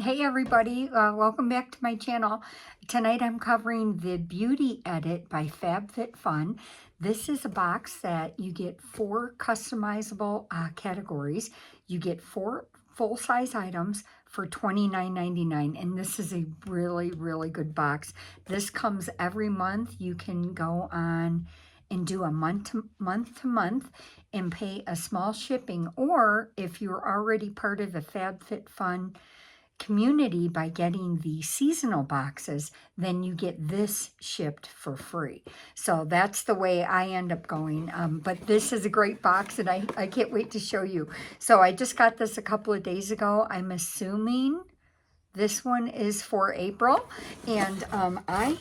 Hey everybody, welcome back to my channel. Tonight I'm covering the Beauty Edit by FabFitFun. This is a box that you get 4 customizable categories. You get 4 full-size items for $29.99, and this is a really good box. This comes every month. You can go on and do a month to month and pay a small shipping, or if you're already part of the FabFitFun community by getting the seasonal boxes, then you get this shipped for free. So that's the way I end up going. But this is a great box, and I can't wait to show you. So I just got this a couple of days ago. I'm assuming this one is for April. And I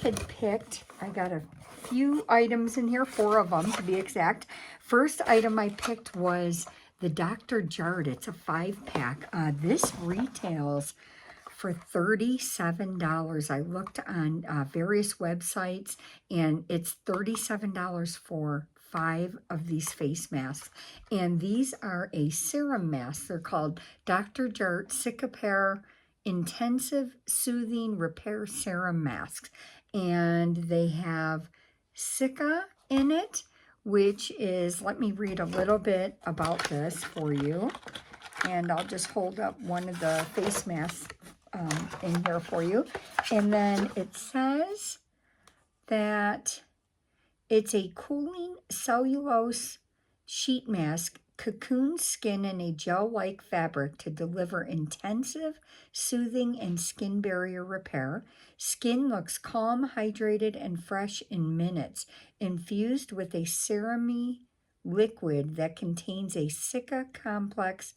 got a few items in here, 4 of them to be exact. First item I picked was the Dr. Jart. It's a 5-pack. This retails for $37. I looked on various websites, and it's $37 for 5 of these face masks. And these are a serum mask. They're called Dr. Jart Cicapair Intensive Soothing Repair Serum Masks. And they have Cica in it, which is, let me read a little bit about this for you. And I'll just hold up one of the face masks in here for you. And then it says that it's a cooling cellulose sheet mask, cocoon skin in a gel-like fabric to deliver intensive soothing and skin barrier repair. Skin looks calm, hydrated, and fresh in minutes, infused with a serumy liquid that contains a Cica complex,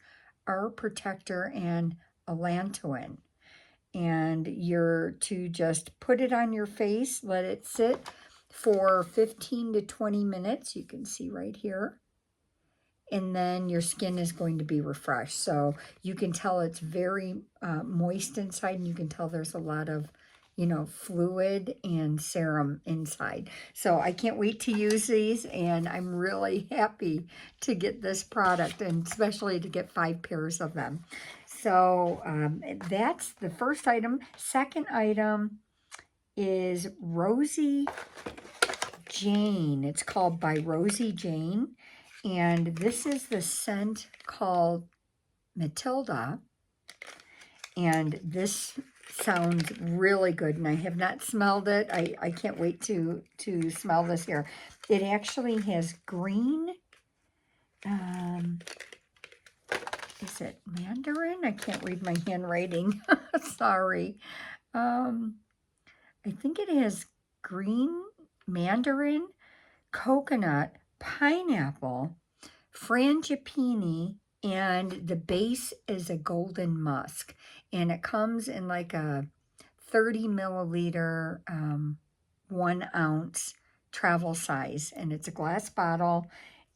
R protector, and allantoin. And you're to just put it on your face, let it sit for 15 to 20 minutes. You can see right here. And then your skin is going to be refreshed. So you can tell it's very moist inside, and you can tell there's a lot of, fluid and serum inside. So I can't wait to use these, and I'm really happy to get this product, and especially to get 5 pairs of them. So that's the first item. Second item is Rosie Jane. It's called by Rosie Jane. And this is the scent called Matilda. And this sounds really good. And I have not smelled it. I can't wait to smell this here. It actually has green, is it mandarin? I can't read my handwriting. Sorry. I think it has green, mandarin, coconut, pineapple, frangipani, and the base is a golden musk. And it comes in like a 30 milliliter, 1 ounce travel size. And it's a glass bottle.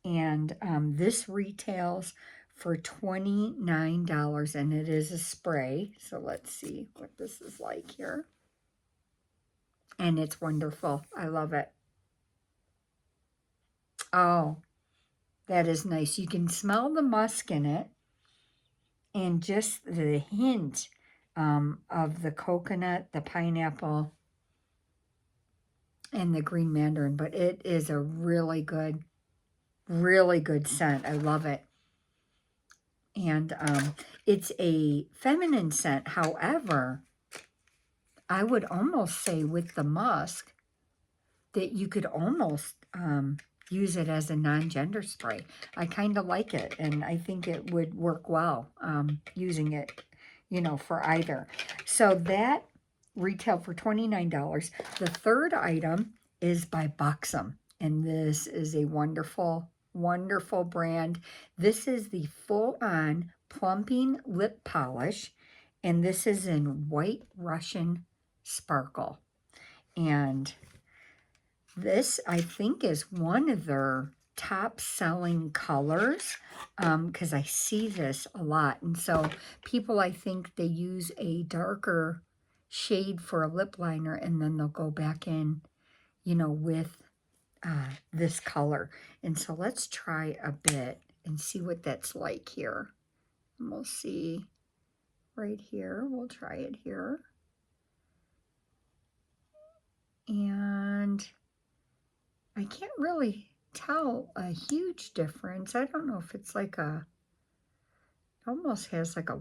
And this retails for $29, and it is a spray. So let's see what this is like here. And it's wonderful. I love it. Oh, that is nice. You can smell the musk in it, and just the hint of the coconut, the pineapple, and the green mandarin. But it is a really good scent. I love it. And it's a feminine scent. However, I would almost say with the musk that you could almost use it as a non-gender spray. I kind of like it, and I think it would work well using it, for either. So that retailed for $29. The third item is by Buxom, and this is a wonderful brand. This is the full-on plumping lip polish, and this is in White Russian Sparkle. And this, I think, is one of their top-selling colors because I see this a lot. And so people, I think, they use a darker shade for a lip liner, and then they'll go back in, with this color. And so let's try a bit and see what that's like here. And we'll see right here. We'll try it here. And I can't really tell a huge difference. I don't know if it's like almost has like a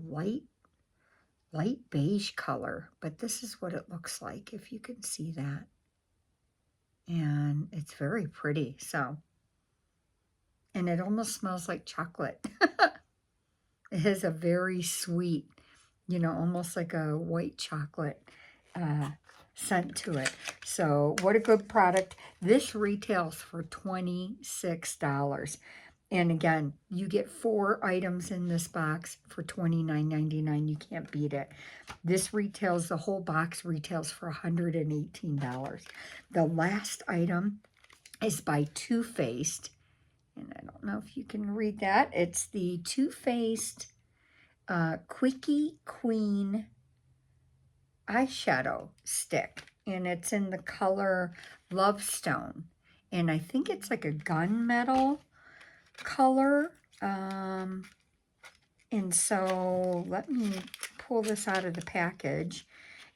light beige color, but this is what it looks like, if you can see that. And it's very pretty, so. And it almost smells like chocolate. It has a very sweet, you know, almost like a white chocolate scent to it. So what a good product. This retails for $26. And again, you get 4 items in this box for $29.99. You can't beat it. This retails, the whole box retails for $118. The last item is by Too Faced. And I don't know if you can read that. It's the Too Faced Quickie Queen eyeshadow stick. And it's in the color Love Stone. And I think it's like a gunmetal color. And so let me pull this out of the package.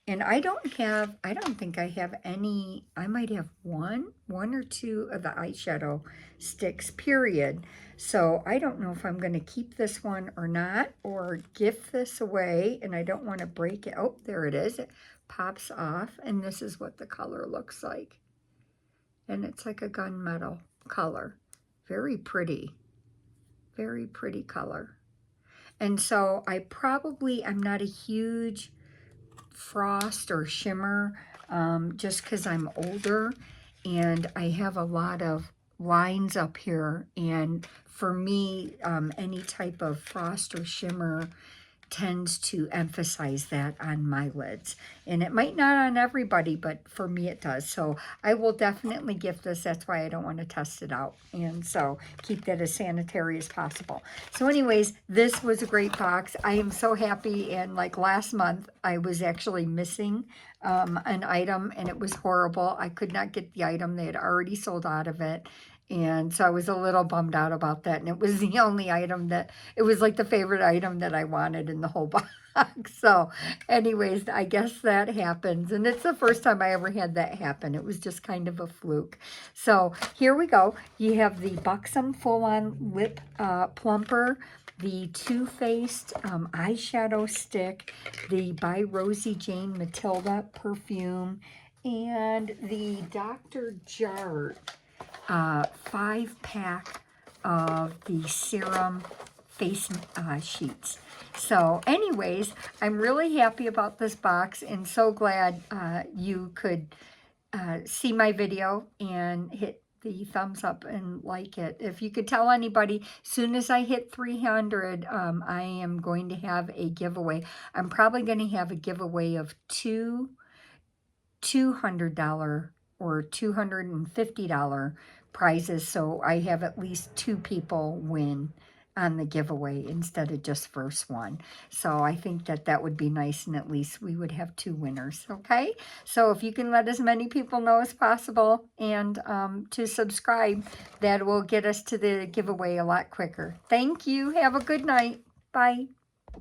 And I don't think I have any. I might have one or two of the eyeshadow sticks, period. So I don't know if I'm going to keep this one or not, or gift this away. And I don't want to break it. Oh, there it is. It pops off. And this is what the color looks like. And it's like a gunmetal color. Very pretty. Very pretty color. And so I'm not a huge frost or shimmer, just because I'm older and I have a lot of lines up here, and for me, any type of frost or shimmer tends to emphasize that on my lids. And it might not on everybody, but for me it does. So I will definitely gift this. That's why I don't want to test it out. And so keep that as sanitary as possible. So anyways, this was a great box. I am so happy. And like last month, I was actually missing an item, and it was horrible. I could not get the item. They had already sold out of it. And so I was a little bummed out about that. And it was the only item it was like the favorite item that I wanted in the whole box. So anyways, I guess that happens. And it's the first time I ever had that happen. It was just kind of a fluke. So here we go. You have the Buxom Full-On Lip Plumper, the Too Faced eyeshadow stick, the by Rosie Jane Matilda perfume, and the Dr. Jart 5-pack of the serum face sheets. So anyways, I'm really happy about this box, and so glad you could see my video and hit the thumbs up and like it. If you could tell anybody, soon as I hit 300, I am going to have a giveaway. I'm probably going to have a giveaway of two $200 or $250 prizes, so I have at least 2 people win on the giveaway instead of just first one. So I think that would be nice, and at least we would have 2 winners, okay? So if you can let as many people know as possible, and to subscribe, that will get us to the giveaway a lot quicker. Thank you. Have a good night. Bye.